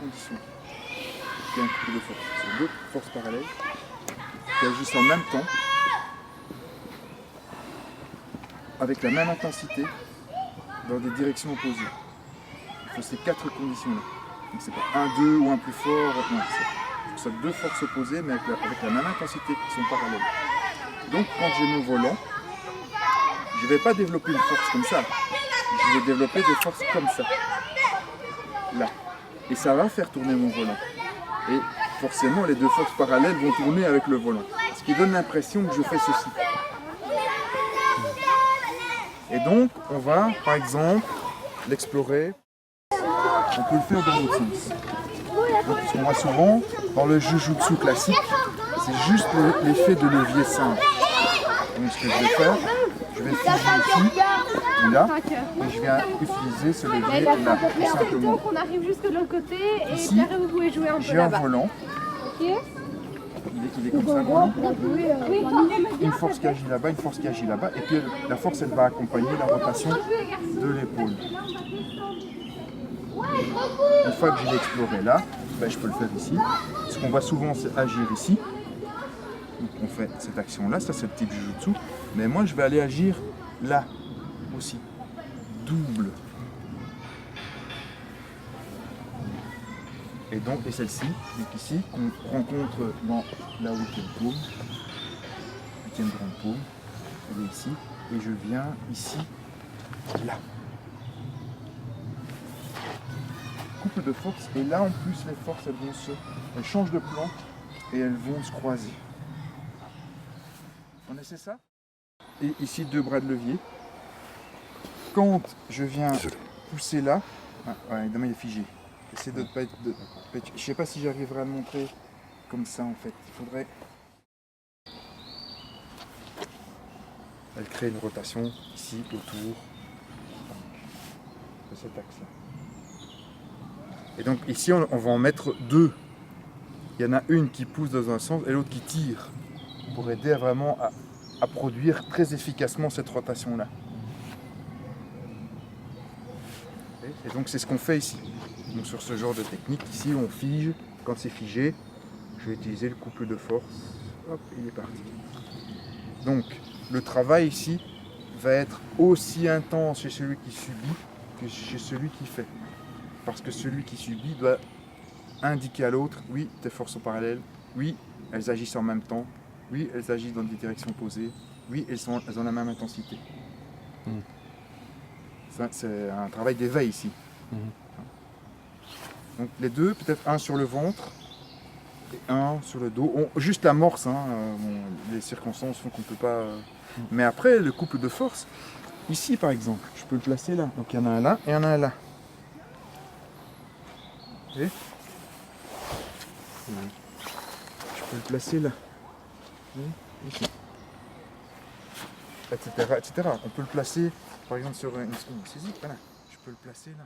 conditions. Il y a un couple de forces. C'est deux forces parallèles qui agissent en même temps, avec la même intensité, dans des directions opposées. Il faut ces quatre conditions-là. Donc c'est pas un, deux ou un plus fort. Non, c'est ça, deux forces opposées, mais avec la même intensité qui sont parallèles. Donc quand j'ai mon volant, je ne vais pas développer une force comme ça. Je vais développer des forces comme ça. Là. Et ça va faire tourner mon volant. Et forcément, les deux forces parallèles vont tourner avec le volant. Ce qui donne l'impression que je fais ceci. Et donc, on va, par exemple, l'explorer. On peut le faire dans l'autre sens. Donc, ce qu'on voit souvent dans le jujutsu classique, c'est juste l'effet de levier simple. Donc, ce que je vais faire, je vais figer ici, ou là, et je viens utiliser ce levier là, tout simplement. On arrive jusque de l'autre côté, et ici, derrière vous pouvez jouer un peu j'ai un là-bas. volant. Ok. Il est comme ça, volant. Une force qui agit là-bas, une force qui agit là-bas, et puis la force, elle va accompagner la rotation de l'épaule. Une fois que j'ai exploré là, ben, je peux le faire ici. Ce qu'on voit souvent, c'est agir ici. Donc on fait cette action-là, ça c'est le type jujutsu. Mais moi, je vais aller agir là aussi. Double. Et donc, et celle-ci, donc ici, qu'on rencontre dans la 8e paume, 8e grande paume, elle est ici, et je viens ici, là. Couple de force, et là en plus les forces elles changent de plan et elles vont se croiser. On essaie ça? Et ici deux bras de levier. Quand je viens pousser là, ouais, évidemment il est figé. J'essaie de ne pas être. Je ne sais pas si j'arriverai à le montrer comme ça en fait. Il faudrait. Elle crée une rotation ici autour de cet axe-là. Et donc ici on va en mettre deux. Il y en a une qui pousse dans un sens et l'autre qui tire pour aider vraiment à produire très efficacement cette rotation-là. Et donc c'est ce qu'on fait ici. Donc sur ce genre de technique, ici on fige, quand c'est figé, je vais utiliser le couple de force. Hop, il est parti. Donc le travail ici va être aussi intense chez celui qui subit que chez celui qui fait. Parce que celui qui subit doit indiquer à l'autre, oui, tes forces sont parallèles, oui, elles agissent en même temps, oui, elles agissent dans des directions opposées, oui, elles ont la même intensité. C'est un travail d'éveil ici. Donc les deux, peut-être un sur le ventre et un sur le dos. Juste l'amorce, hein, les circonstances font qu'on ne peut pas... Mais après, le couple de force, ici par exemple, je peux le placer là. Donc il y en a un là et il y en a un là. Vous voyez ? Je peux le placer là. Ici. Etc., etc. On peut le placer, par exemple, sur une saisie. Voilà. Je peux le placer là.